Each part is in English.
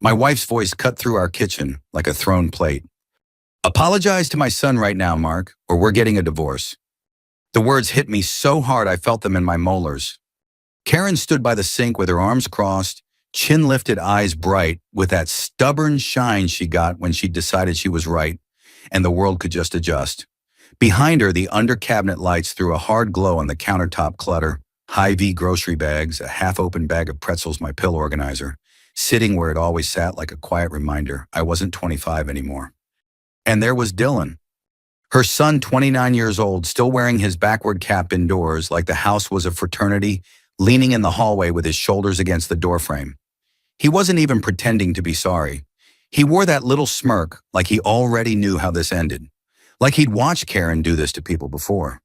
My wife's voice cut through our kitchen like a thrown plate. Apologize to my son right now, Mark, or we're getting a divorce. The words hit me so hard I felt them in my molars. Karen stood by the sink with her arms crossed, chin lifted, eyes bright, with that stubborn shine she got when she decided she was right, and the world could just adjust. Behind her, the under-cabinet lights threw a hard glow on the countertop clutter, high-V grocery bags, a half-open bag of pretzels, my pill organizer, sitting where it always sat like a quiet reminder I wasn't 25 anymore. And there was Dylan. Her son, 29 years old, still wearing his backward cap indoors like the house was a fraternity, leaning in the hallway with his shoulders against the doorframe. He wasn't even pretending to be sorry. He wore that little smirk like he already knew how this ended, like he'd watched Karen do this to people before.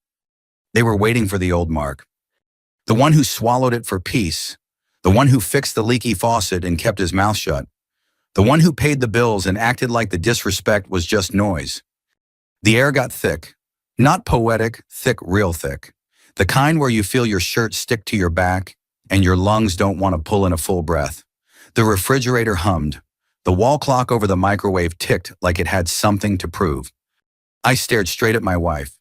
They were waiting for the old Mark, the one who swallowed it for peace, the one who fixed the leaky faucet and kept his mouth shut, the one who paid the bills and acted like the disrespect was just noise. The air got thick, not poetic, thick, real thick. The kind where you feel your shirt stick to your back and your lungs don't want to pull in a full breath. The refrigerator hummed. The wall clock over the microwave ticked like it had something to prove. I stared straight at my wife,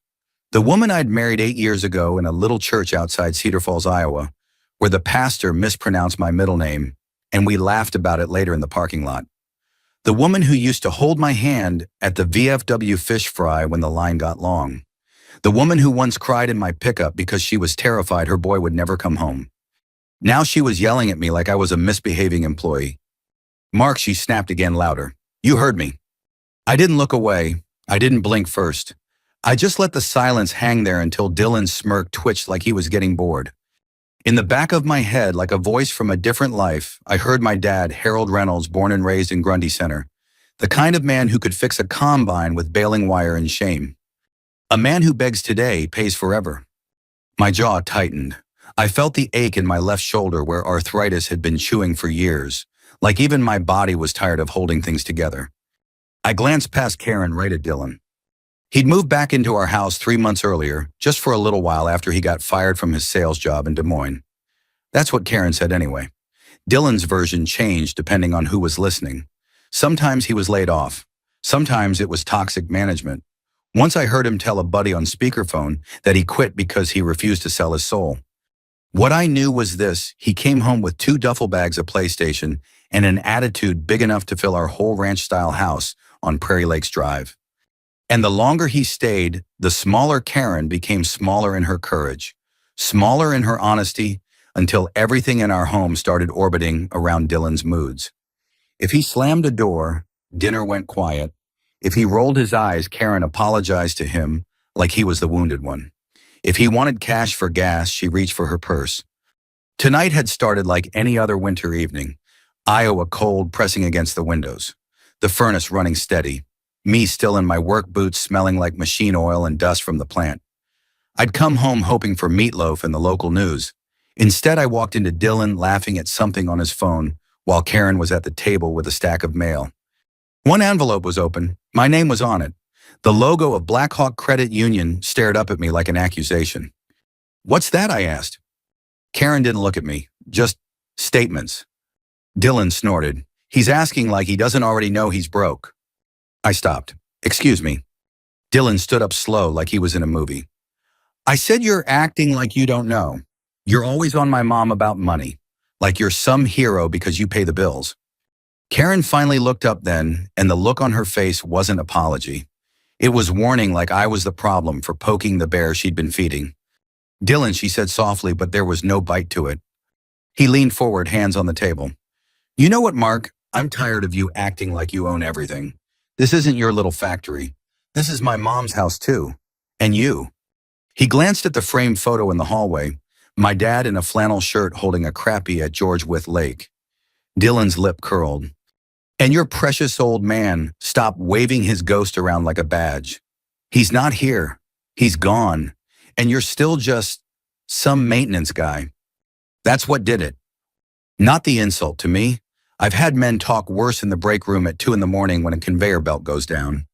the woman I'd married 8 years ago in a little church outside Cedar Falls, Iowa, where the pastor mispronounced my middle name, and we laughed about it later in the parking lot. The woman who used to hold my hand at the VFW fish fry when the line got long. The woman who once cried in my pickup because she was terrified her boy would never come home. Now she was yelling at me like I was a misbehaving employee. Mark, she snapped again louder. You heard me. I didn't look away. I didn't blink first. I just let the silence hang there until Dylan's smirk twitched like he was getting bored. In the back of my head, like a voice from a different life, I heard my dad, Harold Reynolds, born and raised in Grundy Center, the kind of man who could fix a combine with baling wire and shame. A man who begs today, pays forever. My jaw tightened. I felt the ache in my left shoulder where arthritis had been chewing for years, like even my body was tired of holding things together. I glanced past Karen right at Dylan. He'd moved back into our house 3 months earlier, just for a little while after he got fired from his sales job in Des Moines. That's what Karen said anyway. Dylan's version changed depending on who was listening. Sometimes he was laid off. Sometimes it was toxic management. Once I heard him tell a buddy on speakerphone that he quit because he refused to sell his soul. What I knew was this: he came home with 2 duffel bags of PlayStation and an attitude big enough to fill our whole ranch-style house on Prairie Lakes Drive. And the longer he stayed, the smaller Karen became smaller in her courage, smaller in her honesty, until everything in our home started orbiting around Dylan's moods. If he slammed a door, dinner went quiet. If he rolled his eyes, Karen apologized to him like he was the wounded one. If he wanted cash for gas, she reached for her purse. Tonight had started like any other winter evening. Iowa cold pressing against the windows. The furnace running steady. Me still in my work boots smelling like machine oil and dust from the plant. I'd come home hoping for meatloaf and the local news. Instead, I walked into Dylan laughing at something on his phone while Karen was at the table with a stack of mail. One envelope was open. My name was on it. The logo of Black Hawk Credit Union stared up at me like an accusation. What's that? I asked. Karen didn't look at me, just statements. Dylan snorted. He's asking like he doesn't already know he's broke. I stopped. Excuse me. Dylan stood up slow like he was in a movie. I said you're acting like you don't know. You're always on my mom about money, like you're some hero because you pay the bills. Karen finally looked up then, and the look on her face wasn't apology. It was warning, like I was the problem for poking the bear she'd been feeding. Dylan, she said softly, but there was no bite to it. He leaned forward, hands on the table. You know what, Mark? I'm tired of you acting like you own everything. This isn't your little factory. This is my mom's house too. And you. He glanced at the framed photo in the hallway, my dad in a flannel shirt holding a crappie at George Wythe Lake. Dylan's lip curled. And your precious old man stopped waving his ghost around like a badge. He's not here. He's gone. And you're still just some maintenance guy. That's what did it. Not the insult to me. I've had men talk worse in the break room at 2 in the morning when a conveyor belt goes down.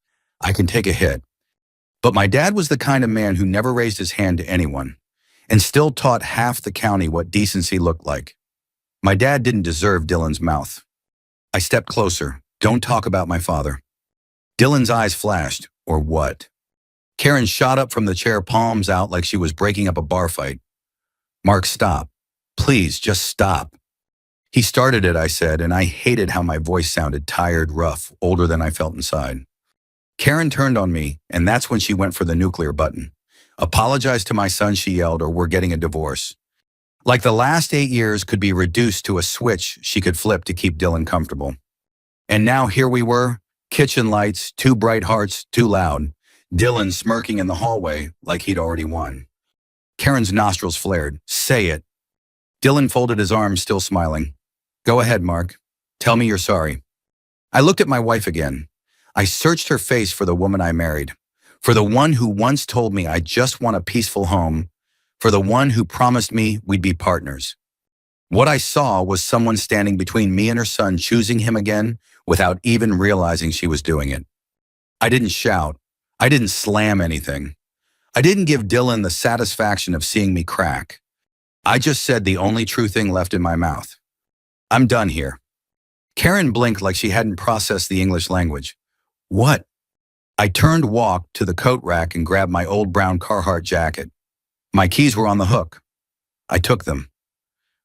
I can take a hit. But my dad was the kind of man who never raised his hand to anyone and still taught half the county what decency looked like. My dad didn't deserve Dylan's mouth. I stepped closer. Don't talk about my father. Dylan's eyes flashed. Or what? Karen shot up from the chair, palms out like she was breaking up a bar fight. Mark, stop. Please, just stop. He started it, I said, and I hated how my voice sounded tired, rough, older than I felt inside. Karen turned on me, and that's when she went for the nuclear button. Apologize to my son, she yelled, or we're getting a divorce. Like the last 8 years could be reduced to a switch she could flip to keep Dylan comfortable. And now here we were, kitchen lights, two bright hearts, too loud. Dylan smirking in the hallway like he'd already won. Karen's nostrils flared. Say it. Dylan folded his arms, still smiling. Go ahead, Mark. Tell me you're sorry. I looked at my wife again. I searched her face for the woman I married, for the one who once told me I just want a peaceful home, for the one who promised me we'd be partners. What I saw was someone standing between me and her son, choosing him again without even realizing she was doing it. I didn't shout. I didn't slam anything. I didn't give Dylan the satisfaction of seeing me crack. I just said the only true thing left in my mouth. I'm done here. Karen blinked like she hadn't processed the English language. What? I turned, walked to the coat rack and grabbed my old brown Carhartt jacket. My keys were on the hook. I took them.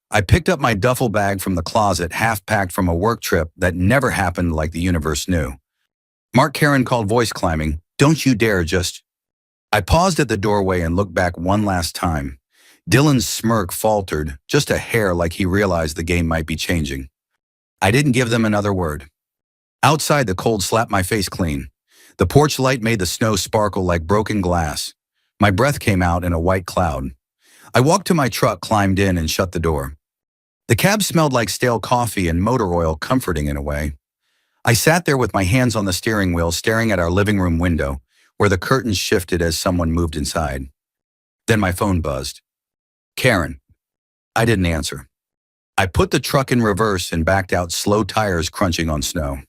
I picked up my duffel bag from the closet, half-packed from a work trip that never happened like the universe knew. Mark, Karen called, voice climbing. Don't you dare just... I paused at the doorway and looked back one last time. Dylan's smirk faltered, just a hair, like he realized the game might be changing. I didn't give them another word. Outside, the cold slapped my face clean. The porch light made the snow sparkle like broken glass. My breath came out in a white cloud. I walked to my truck, climbed in, and shut the door. The cab smelled like stale coffee and motor oil, comforting in a way. I sat there with my hands on the steering wheel, staring at our living room window, where the curtains shifted as someone moved inside. Then my phone buzzed. Karen. I didn't answer. I put the truck in reverse and backed out, slow tires crunching on snow.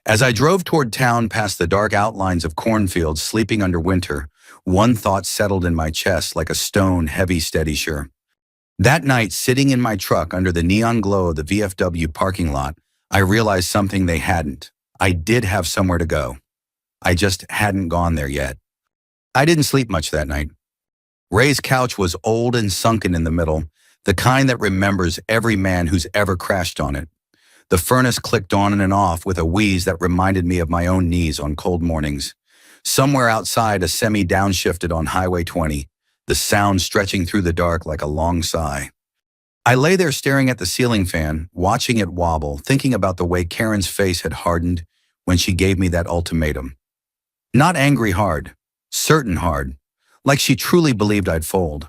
As I drove toward town past the dark outlines of cornfields sleeping under winter, one thought settled in my chest like a stone, heavy, steady, sure. That night, sitting in my truck under the neon glow of the VFW parking lot, I realized something they hadn't. I did have somewhere to go. I just hadn't gone there yet. I didn't sleep much that night. Ray's couch was old and sunken in the middle, the kind that remembers every man who's ever crashed on it. The furnace clicked on and off with a wheeze that reminded me of my own knees on cold mornings. Somewhere outside, a semi downshifted on Highway 20, the sound stretching through the dark like a long sigh. I lay there staring at the ceiling fan, watching it wobble, thinking about the way Karen's face had hardened when she gave me that ultimatum. Not angry hard, certain hard, like she truly believed I'd fold.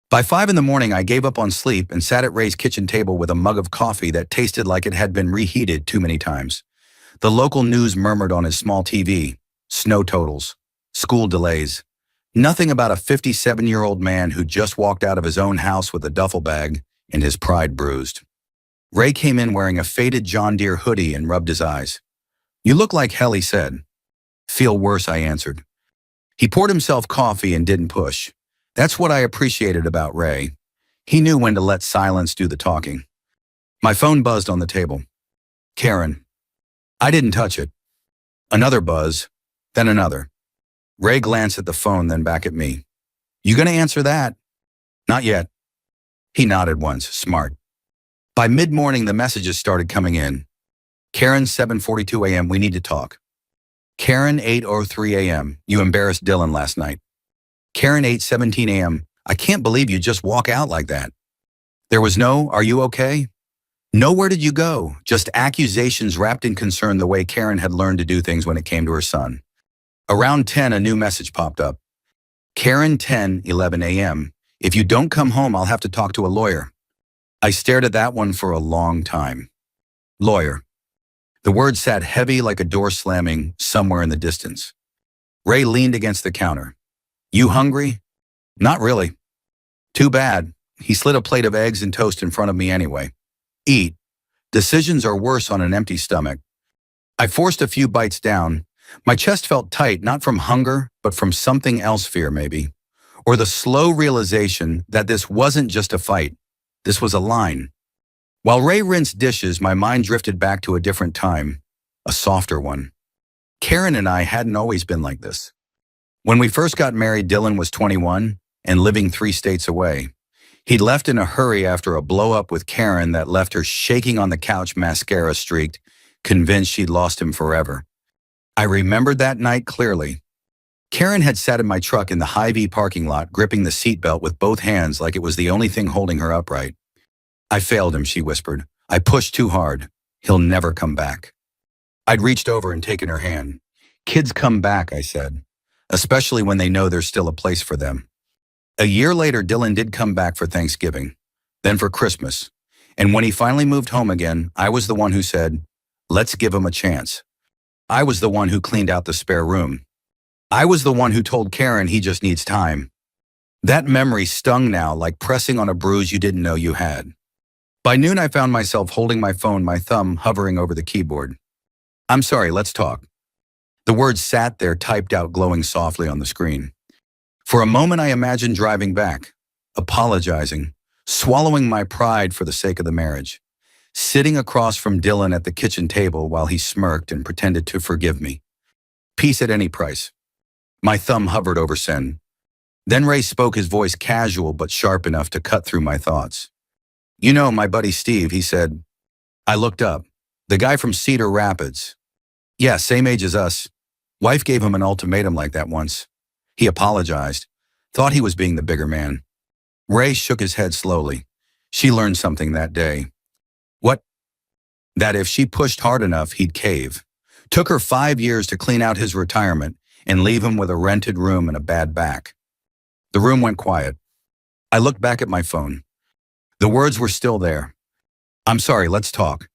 By 5 a.m, I gave up on sleep and sat at Ray's kitchen table with a mug of coffee that tasted like it had been reheated too many times. The local news murmured on his small TV. Snow totals, school delays. Nothing about a 57-year-old man who just walked out of his own house with a duffel bag and his pride bruised. Ray came in wearing a faded John Deere hoodie and rubbed his eyes. You look like hell, he said. Feel worse, I answered. He poured himself coffee and didn't push. That's what I appreciated about Ray. He knew when to let silence do the talking. My phone buzzed on the table. Karen. I didn't touch it. Another buzz, then another. Ray glanced at the phone, then back at me. You gonna answer that? Not yet. He nodded once, smart. By mid-morning, the messages started coming in. Karen, 7:42 a.m., we need to talk. Karen, 8:03 a.m., you embarrassed Dylan last night. Karen, 8:17 a.m., I can't believe you just walk out like that. There was no, are you okay? No, where did you go? Just accusations wrapped in concern, the way Karen had learned to do things when it came to her son. Around 10, a new message popped up. Karen, 10:11 a.m., if you don't come home, I'll have to talk to a lawyer. I stared at that one for a long time. Lawyer. The word sat heavy like a door slamming somewhere in the distance. Ray leaned against the counter. You hungry? Not really. Too bad. He slid a plate of eggs and toast in front of me anyway. Eat. Decisions are worse on an empty stomach. I forced a few bites down. My chest felt tight, not from hunger, but from something else, fear maybe. Or the slow realization that this wasn't just a fight. This was a line. While Ray rinsed dishes, my mind drifted back to a different time, a softer one. Karen and I hadn't always been like this. When we first got married, Dylan was 21 and living 3 states away. He'd left in a hurry after a blow-up with Karen that left her shaking on the couch, mascara streaked, convinced she'd lost him forever. I remembered that night clearly. Karen had sat in my truck in the Hy-Vee parking lot, gripping the seatbelt with both hands like it was the only thing holding her upright. "I failed him," she whispered. "I pushed too hard. He'll never come back." I'd reached over and taken her hand. "Kids come back," I said, "especially when they know there's still a place for them." A year later, Dylan did come back for Thanksgiving, then for Christmas. And when he finally moved home again, I was the one who said, "Let's give him a chance." I was the one who cleaned out the spare room. I was the one who told Karen he just needs time. That memory stung now, like pressing on a bruise you didn't know you had. By noon, I found myself holding my phone, my thumb hovering over the keyboard. "I'm sorry, let's talk." The words sat there, typed out, glowing softly on the screen. For a moment, I imagined driving back, apologizing, swallowing my pride for the sake of the marriage, sitting across from Dylan at the kitchen table while he smirked and pretended to forgive me. Peace at any price. My thumb hovered over send. Then Ray spoke, his voice casual but sharp enough to cut through my thoughts. "You know, my buddy Steve," he said. I looked up. "The guy from Cedar Rapids." "Yeah, same age as us. Wife gave him an ultimatum like that once. He apologized. Thought he was being the bigger man." Ray shook his head slowly. "She learned something that day." "What?" "That if she pushed hard enough, he'd cave. Took her 5 years to clean out his retirement and leave him with a rented room and a bad back." The room went quiet. I looked back at my phone. The words were still there. "I'm sorry, let's talk."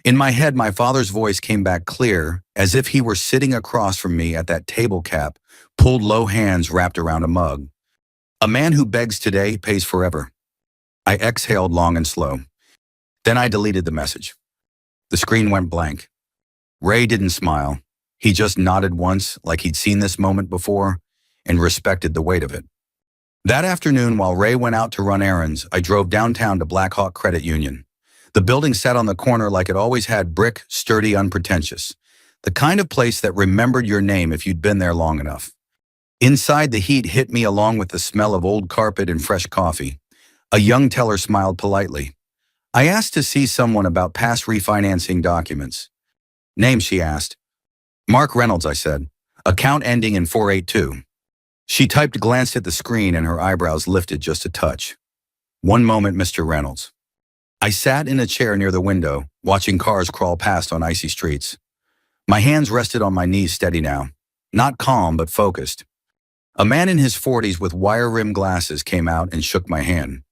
In my head, my father's voice came back clear, as if he were sitting across from me at that table cap, pulled low hands wrapped around a mug. "A man who begs today pays forever." I exhaled long and slow. Then I deleted the message. The screen went blank. Ray didn't smile. He just nodded once, like he'd seen this moment before, and respected the weight of it. That afternoon, while Ray went out to run errands, I drove downtown to Black Hawk Credit Union. The building sat on the corner like it always had, brick, sturdy, unpretentious. The kind of place that remembered your name if you'd been there long enough. Inside, the heat hit me along with the smell of old carpet and fresh coffee. A young teller smiled politely. I asked to see someone about past refinancing documents. "Name?" she asked. "Mark Reynolds," I said. "Account ending in 482. She typed, glanced at the screen, and her eyebrows lifted just a touch. "One moment, Mr. Reynolds." I sat in a chair near the window, watching cars crawl past on icy streets. My hands rested on my knees, steady now. Not calm, but focused. A man in his 40s with wire-rimmed glasses came out and shook my hand.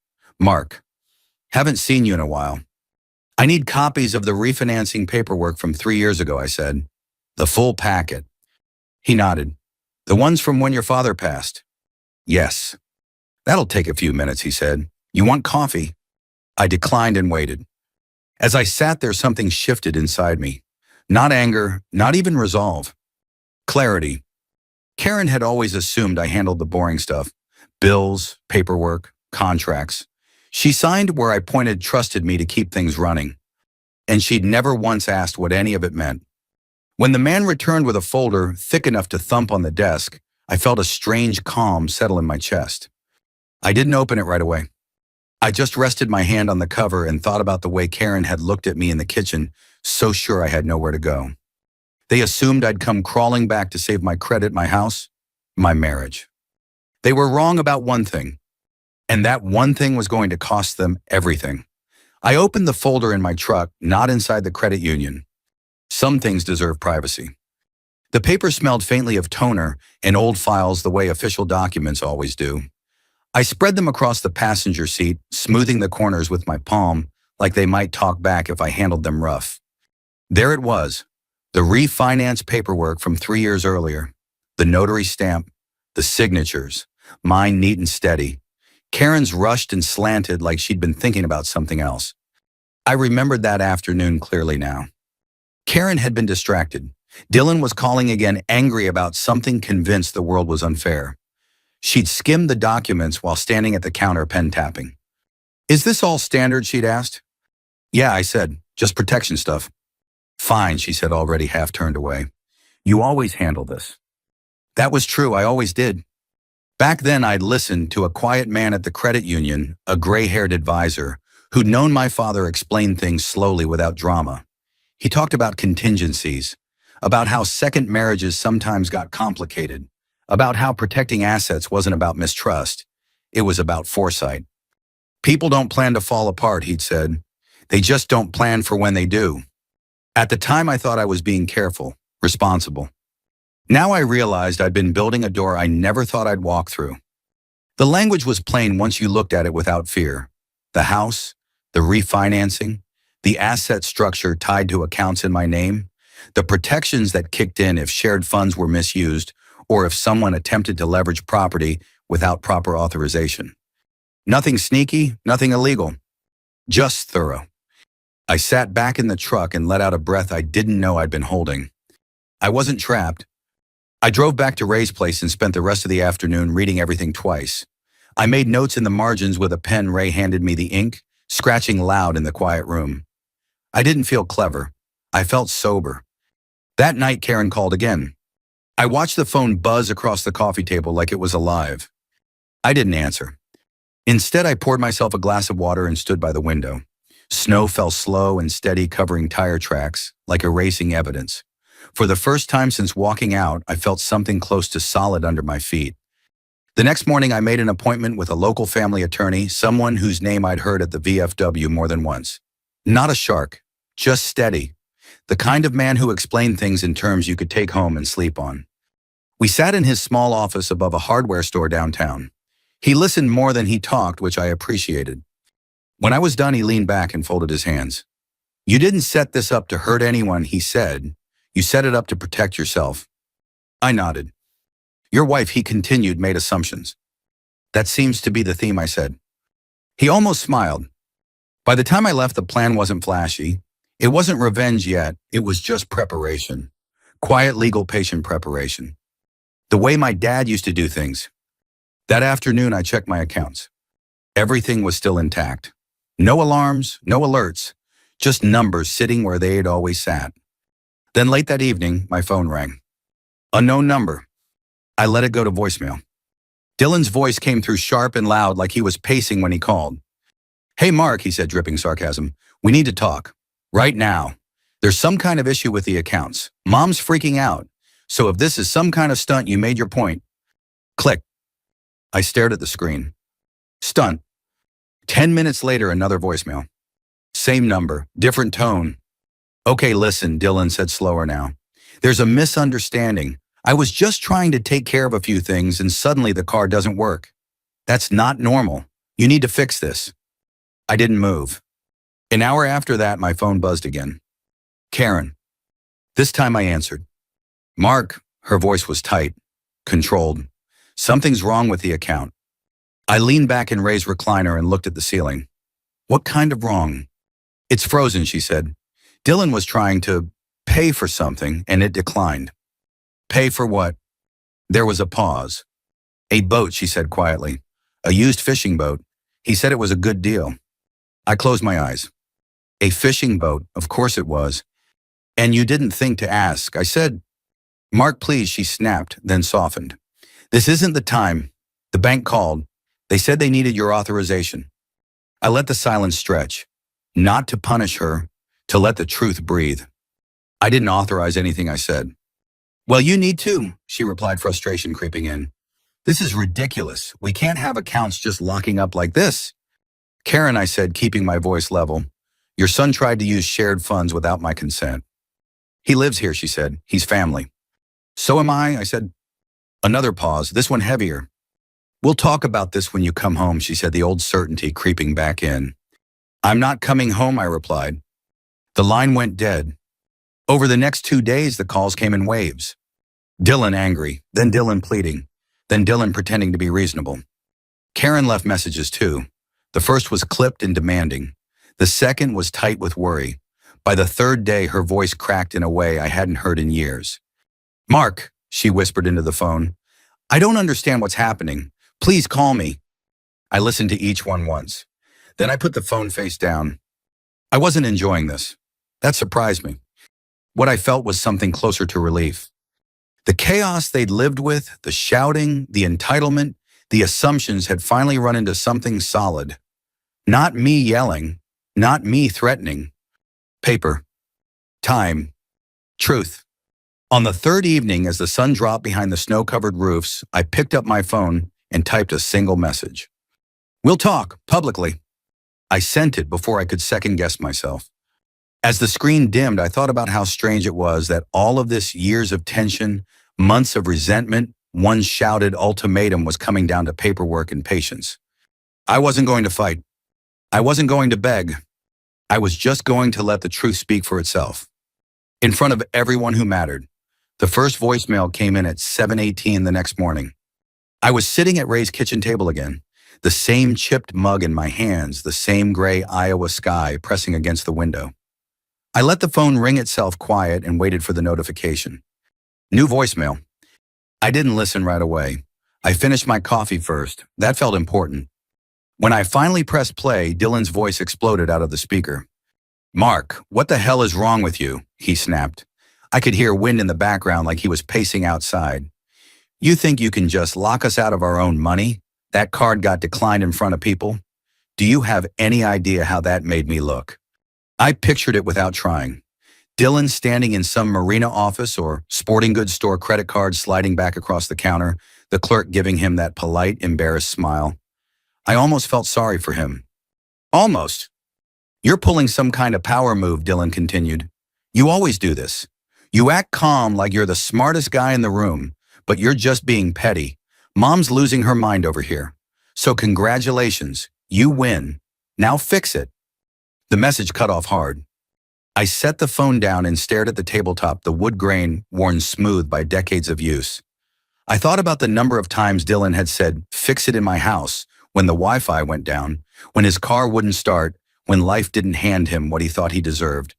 "Mark, haven't seen you in a while. I need copies of the refinancing paperwork from 3 years ago," I said. "The full packet." He nodded. "The ones from when your father passed?" "Yes." "That'll take a few minutes," he said. "You want coffee?" I declined and waited. As I sat there, something shifted inside me. Not anger, not even resolve. Clarity. Karen had always assumed I handled the boring stuff. Bills, paperwork, contracts. She signed where I pointed, trusted me to keep things running. And she'd never once asked what any of it meant. When the man returned with a folder thick enough to thump on the desk, I felt a strange calm settle in my chest. I didn't open it right away. I just rested my hand on the cover and thought about the way Karen had looked at me in the kitchen, so sure I had nowhere to go. They assumed I'd come crawling back to save my credit, my house, my marriage. They were wrong about one thing, and that one thing was going to cost them everything. I opened the folder in my truck, not inside the credit union. Some things deserve privacy. The paper smelled faintly of toner and old files the way official documents always do. I spread them across the passenger seat, smoothing the corners with my palm, like they might talk back if I handled them rough. There it was, the refinance paperwork from 3 years earlier. The notary stamp, the signatures, mine neat and steady. Karen's rushed and slanted like she'd been thinking about something else. I remembered that afternoon clearly now. Karen had been distracted. Dylan was calling again, angry about something, convinced the world was unfair. She'd skimmed the documents while standing at the counter, pen tapping. "Is this all standard?" she'd asked. Yeah, I said, just protection stuff. Fine, she said, already half turned away. You always handle this. That was true, I always did. Back then, I'd listened to a quiet man at the credit union, a gray-haired advisor, who'd known my father explain things slowly without drama. He talked about contingencies, about how second marriages sometimes got complicated, about how protecting assets wasn't about mistrust. It was about foresight. People don't plan to fall apart, he'd said. They just don't plan for when they do. At the time, I thought I was being careful, responsible. Now I realized I'd been building a door I never thought I'd walk through. The language was plain once you looked at it without fear. The house, the refinancing, the asset structure tied to accounts in my name, the protections that kicked in if shared funds were misused or if someone attempted to leverage property without proper authorization. Nothing sneaky, nothing illegal, just thorough. I sat back in the truck and let out a breath I didn't know I'd been holding. I wasn't trapped. I drove back to Ray's place and spent the rest of the afternoon reading everything twice. I made notes in the margins with a pen. Ray handed me the ink, scratching loud in the quiet room. I didn't feel clever. I felt sober. That night, Karen called again. I watched the phone buzz across the coffee table like it was alive. I didn't answer. Instead, I poured myself a glass of water and stood by the window. Snow fell slow and steady, covering tire tracks, like erasing evidence. For the first time since walking out, I felt something close to solid under my feet. The next morning, I made an appointment with a local family attorney, someone whose name I'd heard at the VFW more than once. Not a shark, just steady. The kind of man who explained things in terms you could take home and sleep on. We sat in his small office above a hardware store downtown. He listened more than he talked, which I appreciated. When I was done, he leaned back and folded his hands. You didn't set this up to hurt anyone, he said. You set it up to protect yourself. I nodded. Your wife, he continued, made assumptions. That seems to be the theme, I said. He almost smiled. By the time I left, the plan wasn't flashy. It wasn't revenge yet. It was just preparation. Quiet, legal, patient preparation. The way my dad used to do things. That afternoon, I checked my accounts. Everything was still intact. No alarms, no alerts, just numbers sitting where they had always sat. Then late that evening, my phone rang. Unknown number. I let it go to voicemail. Dylan's voice came through sharp and loud like he was pacing when he called. Hey, Mark, he said, dripping sarcasm. We need to talk. Right now. There's some kind of issue with the accounts. Mom's freaking out. So if this is some kind of stunt, you made your point. Click. I stared at the screen. Stunt. 10 minutes later, another voicemail. Same number, different tone. Okay, listen, Dylan said slower now. There's a misunderstanding. I was just trying to take care of a few things and suddenly the car doesn't work. That's not normal. You need to fix this. I didn't move. An hour after that, my phone buzzed again. Karen. This time I answered. Mark, her voice was tight, controlled. Something's wrong with the account. I leaned back in Ray's recliner and looked at the ceiling. What kind of wrong? It's frozen, she said. Dylan was trying to pay for something and it declined. Pay for what? There was a pause. A boat, she said quietly. A used fishing boat. He said it was a good deal. I closed my eyes. A fishing boat, of course it was. And you didn't think to ask. I said, Mark, please, she snapped, then softened. This isn't the time. The bank called. They said they needed your authorization. I let the silence stretch. Not to punish her, to let the truth breathe. I didn't authorize anything I said. Well, you need to, she replied, frustration creeping in. This is ridiculous. We can't have accounts just locking up like this. Karen, I said, keeping my voice level. Your son tried to use shared funds without my consent. He lives here, she said. He's family. So am I said. Another pause, this one heavier. We'll talk about this when you come home, she said, the old certainty creeping back in. I'm not coming home, I replied. The line went dead. Over the next 2 days, the calls came in waves. Dylan angry, then Dylan pleading, then Dylan pretending to be reasonable. Karen left messages too. The first was clipped and demanding. The second was tight with worry. By the third day, her voice cracked in a way I hadn't heard in years. Mark, she whispered into the phone. I don't understand what's happening. Please call me. I listened to each one once. Then I put the phone face down. I wasn't enjoying this. That surprised me. What I felt was something closer to relief. The chaos they'd lived with, the shouting, the entitlement, the assumptions had finally run into something solid. Not me yelling, not me threatening. Paper, time, truth. On the third evening, as the sun dropped behind the snow-covered roofs, I picked up my phone and typed a single message. We'll talk, publicly. I sent it before I could second-guess myself. As the screen dimmed, I thought about how strange it was that all of this years of tension, months of resentment, one shouted ultimatum was coming down to paperwork and patience. I wasn't going to fight. I wasn't going to beg. I was just going to let the truth speak for itself. In front of everyone who mattered. The first voicemail came in at 7:18 the next morning. I was sitting at Ray's kitchen table again, the same chipped mug in my hands, the same gray Iowa sky pressing against the window. I let the phone ring itself quiet and waited for the notification. New voicemail. I didn't listen right away. I finished my coffee first. That felt important. When I finally pressed play, Dylan's voice exploded out of the speaker. Mark, what the hell is wrong with you? He snapped. I could hear wind in the background like he was pacing outside. You think you can just lock us out of our own money? That card got declined in front of people? Do you have any idea how that made me look? I pictured it without trying. Dylan standing in some marina office or sporting goods store, credit card sliding back across the counter, the clerk giving him that polite, embarrassed smile. I almost felt sorry for him. Almost. You're pulling some kind of power move, Dylan continued. You always do this. You act calm like you're the smartest guy in the room, but you're just being petty. Mom's losing her mind over here. So congratulations, you win. Now fix it. The message cut off hard. I set the phone down and stared at the tabletop, the wood grain worn smooth by decades of use. I thought about the number of times Dylan had said, fix it in my house, when the Wi-Fi went down, when his car wouldn't start, when life didn't hand him what he thought he deserved.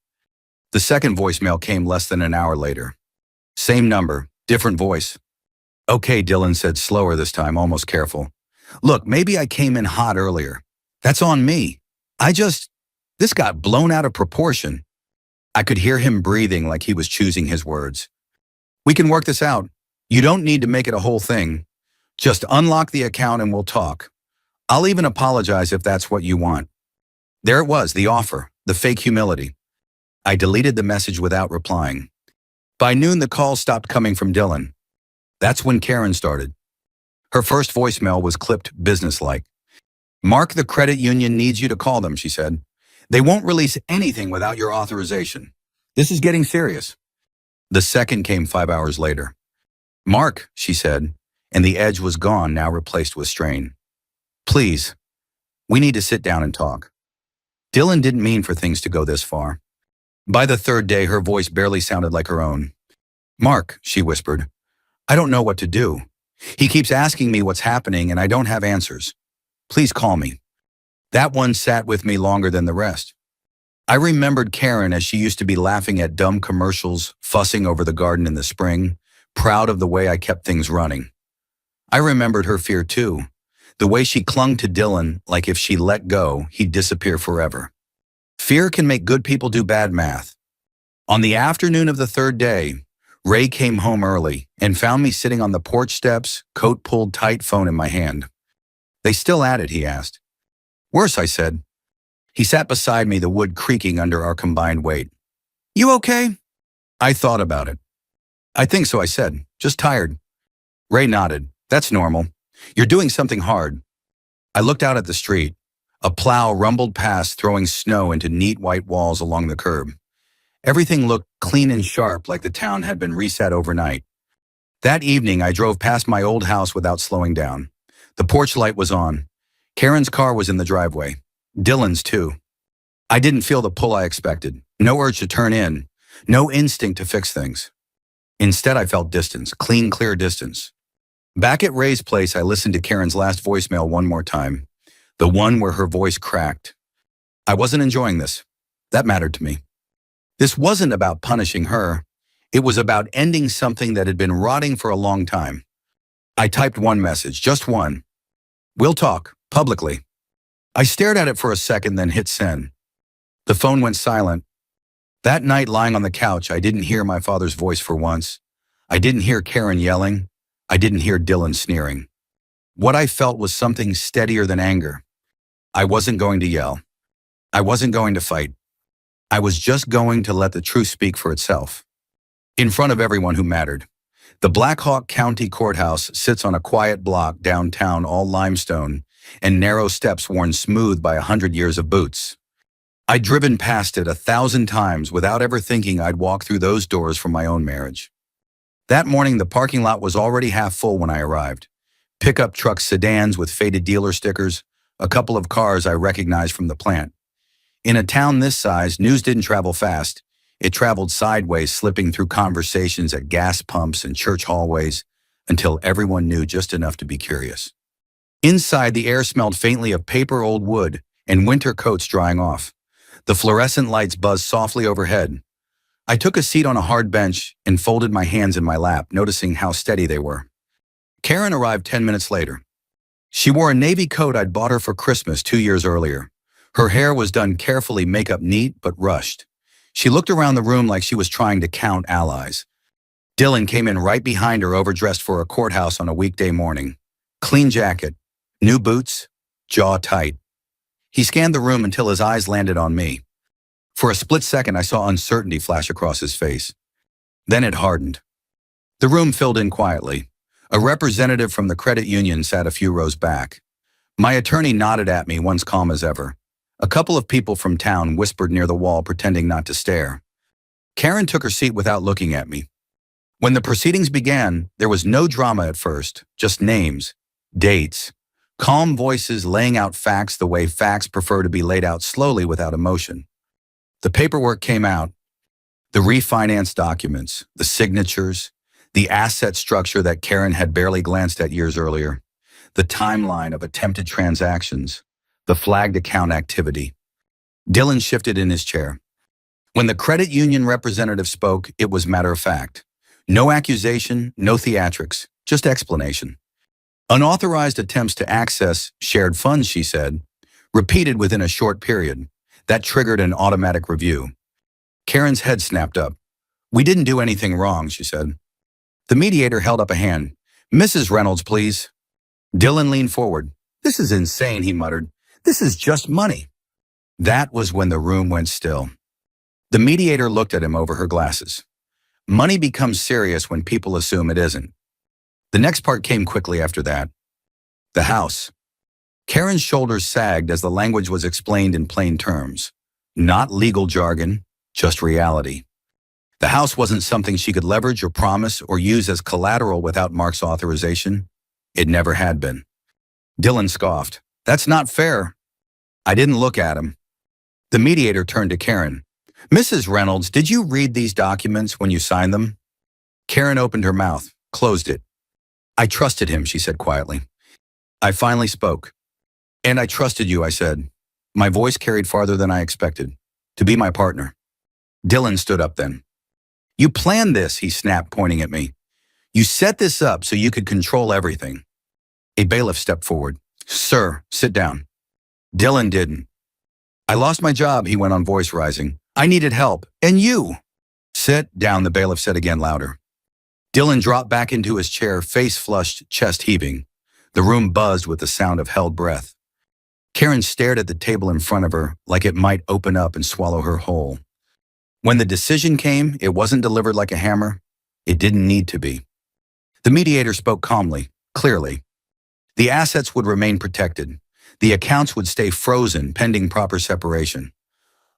The second voicemail came less than an hour later. Same number, different voice. Okay, Dylan said, slower this time, almost careful. Look, maybe I came in hot earlier. That's on me. This got blown out of proportion. I could hear him breathing like he was choosing his words. We can work this out. You don't need to make it a whole thing. Just unlock the account and we'll talk. I'll even apologize if that's what you want. There it was, the offer, the fake humility. I deleted the message without replying. By noon, the call stopped coming from Dylan. That's when Karen started. Her first voicemail was clipped businesslike. Mark, the credit union needs you to call them, she said. They won't release anything without your authorization. This is getting serious. The second came 5 hours later. Mark, she said, and the edge was gone, now replaced with strain. Please, we need to sit down and talk. Dylan didn't mean for things to go this far. By the third day, her voice barely sounded like her own. Mark, she whispered, I don't know what to do. He keeps asking me what's happening and I don't have answers. Please call me. That one sat with me longer than the rest. I remembered Karen as she used to be laughing at dumb commercials, fussing over the garden in the spring, proud of the way I kept things running. I remembered her fear too, the way she clung to Dylan like if she let go, he'd disappear forever. Fear can make good people do bad math. On the afternoon of the third day, Ray came home early and found me sitting on the porch steps, coat pulled tight, phone in my hand. They still at it, he asked. Worse, I said. He sat beside me, the wood creaking under our combined weight. You okay? I thought about it. I think so, I said. Just tired. Ray nodded. That's normal. You're doing something hard. I looked out at the street. A plow rumbled past, throwing snow into neat white walls along the curb. Everything looked clean and sharp, like the town had been reset overnight. That evening, I drove past my old house without slowing down. The porch light was on. Karen's car was in the driveway. Dylan's too. I didn't feel the pull I expected. No urge to turn in. No instinct to fix things. Instead, I felt distance, clean, clear distance. Back at Ray's place, I listened to Karen's last voicemail one more time. The one where her voice cracked. I wasn't enjoying this. That mattered to me. This wasn't about punishing her. It was about ending something that had been rotting for a long time. I typed one message, just one. We'll talk, publicly. I stared at it for a second, then hit send. The phone went silent. That night, lying on the couch, I didn't hear my father's voice for once. I didn't hear Karen yelling. I didn't hear Dylan sneering. What I felt was something steadier than anger. I wasn't going to yell. I wasn't going to fight. I was just going to let the truth speak for itself. In front of everyone who mattered. The Black Hawk County Courthouse sits on a quiet block downtown, all limestone, and narrow steps worn smooth by 100 years of boots. I'd driven past it 1,000 times without ever thinking I'd walk through those doors for my own marriage. That morning, the parking lot was already half full when I arrived. Pickup trucks, sedans with faded dealer stickers, a couple of cars I recognized from the plant. In a town this size, news didn't travel fast. It traveled sideways, slipping through conversations at gas pumps and church hallways until everyone knew just enough to be curious. Inside, the air smelled faintly of paper, old wood, and winter coats drying off. The fluorescent lights buzzed softly overhead. I took a seat on a hard bench and folded my hands in my lap, noticing how steady they were. Karen arrived 10 minutes later. She wore a navy coat I'd bought her for Christmas 2 years earlier. Her hair was done carefully, makeup neat but rushed. She looked around the room like she was trying to count allies. Dylan came in right behind her, overdressed for a courthouse on a weekday morning. Clean jacket, new boots, jaw tight. He scanned the room until his eyes landed on me. For a split second, I saw uncertainty flash across his face. Then it hardened. The room filled in quietly. A representative from the credit union sat a few rows back. My attorney nodded at me, once calm as ever. A couple of people from town whispered near the wall, pretending not to stare. Karen took her seat without looking at me. When the proceedings began, there was no drama at first, just names, dates, calm voices laying out facts the way facts prefer to be laid out, slowly without emotion. The paperwork came out, the refinance documents, the signatures, the asset structure that Karen had barely glanced at years earlier, the timeline of attempted transactions, the flagged account activity. Dylan shifted in his chair. When the credit union representative spoke, it was matter of fact. No accusation, no theatrics, just explanation. Unauthorized attempts to access shared funds, she said, repeated within a short period. That triggered an automatic review. Karen's head snapped up. "We didn't do anything wrong," she said. The mediator held up a hand. "Mrs. Reynolds, please." Dylan leaned forward. "This is insane," he muttered. "This is just money." That was when the room went still. The mediator looked at him over her glasses. Money becomes serious when people assume it isn't. The next part came quickly after that. The house. Karen's shoulders sagged as the language was explained in plain terms. Not legal jargon, just reality. The house wasn't something she could leverage or promise or use as collateral without Mark's authorization. It never had been. Dylan scoffed. "That's not fair." I didn't look at him. The mediator turned to Karen. "Mrs. Reynolds, did you read these documents when you signed them?" Karen opened her mouth, closed it. "I trusted him," she said quietly. I finally spoke. "And I trusted you," I said. My voice carried farther than I expected. "To be my partner." Dylan stood up then. "You planned this," he snapped, pointing at me. "You set this up so you could control everything." A bailiff stepped forward. "Sir, sit down." Dylan didn't. "I lost my job," he went on, voice rising. "I needed help. And you." "Sit down," the bailiff said again, louder. Dylan dropped back into his chair, face flushed, chest heaving. The room buzzed with the sound of held breath. Karen stared at the table in front of her like it might open up and swallow her whole. When the decision came, it wasn't delivered like a hammer. It didn't need to be. The mediator spoke calmly, clearly. The assets would remain protected. The accounts would stay frozen pending proper separation.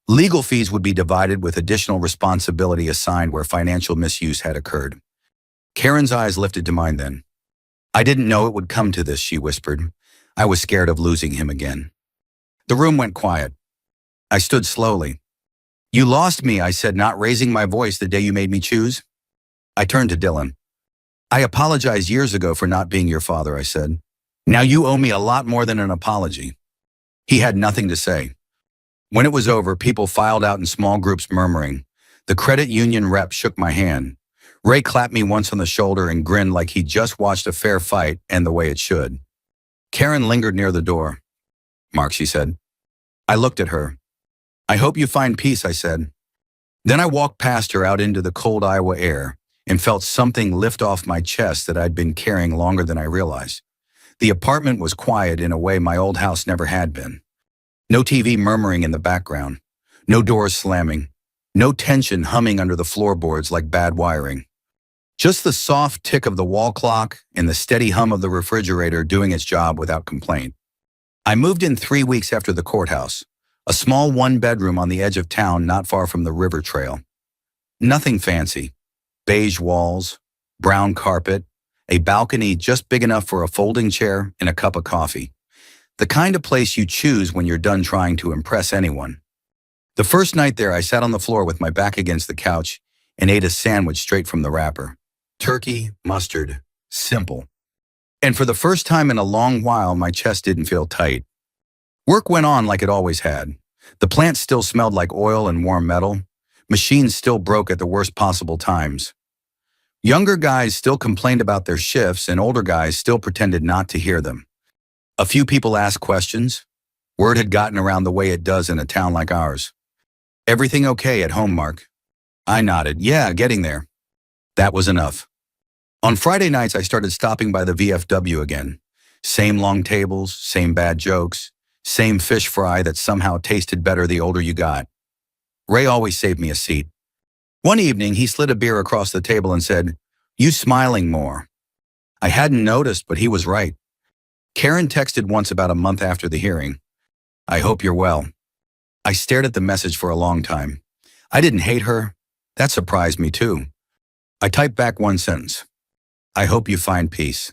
Legal fees would be divided with additional responsibility assigned where financial misuse had occurred. Karen's eyes lifted to mine then. "I didn't know it would come to this," she whispered. I was scared of losing him again. The room went quiet. I stood slowly. "You lost me," I said, not raising my voice, "the day you made me choose." I turned to Dylan. "I apologized years ago for not being your father," I said. "Now you owe me a lot more than an apology." He had nothing to say. When it was over, people filed out in small groups murmuring. The credit union rep shook my hand. Ray clapped me once on the shoulder and grinned like he'd just watched a fair fight, and the way it should. Karen lingered near the door. "Mark," she said. I looked at her. I hope you find peace, I said. Then I walked past her out into the cold Iowa air and felt something lift off my chest that I'd been carrying longer than I realized. The apartment was quiet in a way my old house never had been. No TV murmuring in the background, no doors slamming, no tension humming under the floorboards like bad wiring. Just the soft tick of the wall clock and the steady hum of the refrigerator doing its job without complaint. I moved in 3 weeks after the courthouse, a small one-bedroom on the edge of town not far from the river trail. Nothing fancy. Beige walls, brown carpet, a balcony just big enough for a folding chair and a cup of coffee. The kind of place you choose when you're done trying to impress anyone. The first night there, I sat on the floor with my back against the couch and ate a sandwich straight from the wrapper. Turkey, mustard, simple. And for the first time in a long while, my chest didn't feel tight. Work went on like it always had. The plant still smelled like oil and warm metal. Machines still broke at the worst possible times. Younger guys still complained about their shifts, and older guys still pretended not to hear them. A few people asked questions. Word had gotten around the way it does in a town like ours. Everything okay at home, Mark? I nodded. Yeah, getting there. That was enough. On Friday nights, I started stopping by the VFW again. Same long tables, same bad jokes, same fish fry that somehow tasted better the older you got. Ray always saved me a seat. One evening, he slid a beer across the table and said, "You smiling more." I hadn't noticed, but he was right. Karen texted once about a month after the hearing. "I hope you're well." I stared at the message for a long time. I didn't hate her. That surprised me too. I typed back one sentence. "I hope you find peace."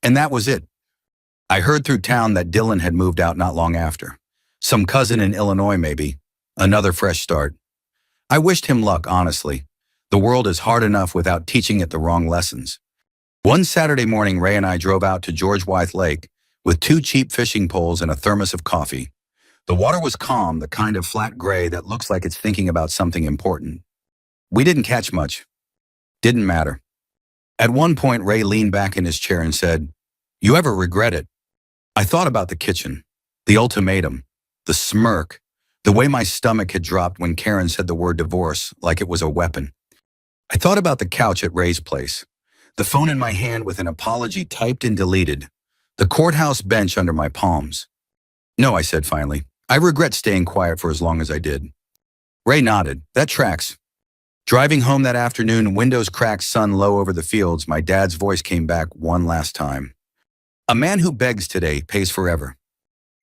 And that was it. I heard through town that Dylan had moved out not long after. Some cousin in Illinois, maybe. Another fresh start. I wished him luck, honestly. The world is hard enough without teaching it the wrong lessons. One Saturday morning, Ray and I drove out to George Wythe Lake with 2 cheap fishing poles and a thermos of coffee. The water was calm, the kind of flat gray that looks like it's thinking about something important. We didn't catch much. Didn't matter. At one point, Ray leaned back in his chair and said, "You ever regret it?" I thought about the kitchen, the ultimatum, the smirk, the way my stomach had dropped when Karen said the word divorce like it was a weapon. I thought about the couch at Ray's place, the phone in my hand with an apology typed and deleted, the courthouse bench under my palms. "No," I said finally. "I regret staying quiet for as long as I did." Ray nodded. "That tracks." Driving home that afternoon, windows cracked, sun low over the fields, my dad's voice came back one last time. "A man who begs today pays forever."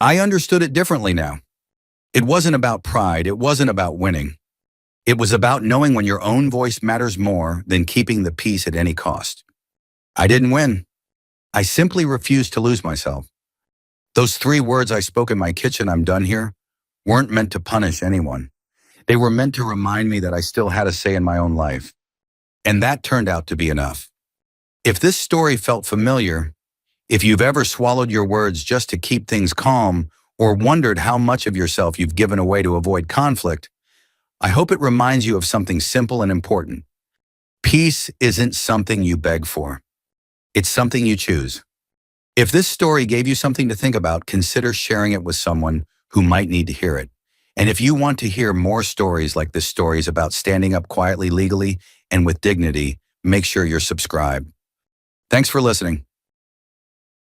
I understood it differently now. It wasn't about pride. It wasn't about winning. It was about knowing when your own voice matters more than keeping the peace at any cost. I didn't win. I simply refused to lose myself. Those 3 words I spoke in my kitchen, "I'm done here," weren't meant to punish anyone. They were meant to remind me that I still had a say in my own life. And that turned out to be enough. If this story felt familiar, if you've ever swallowed your words just to keep things calm or wondered how much of yourself you've given away to avoid conflict, I hope it reminds you of something simple and important. Peace isn't something you beg for. It's something you choose. If this story gave you something to think about, consider sharing it with someone who might need to hear it. And if you want to hear more stories like this, stories about standing up quietly, legally, and with dignity, make sure you're subscribed. Thanks for listening.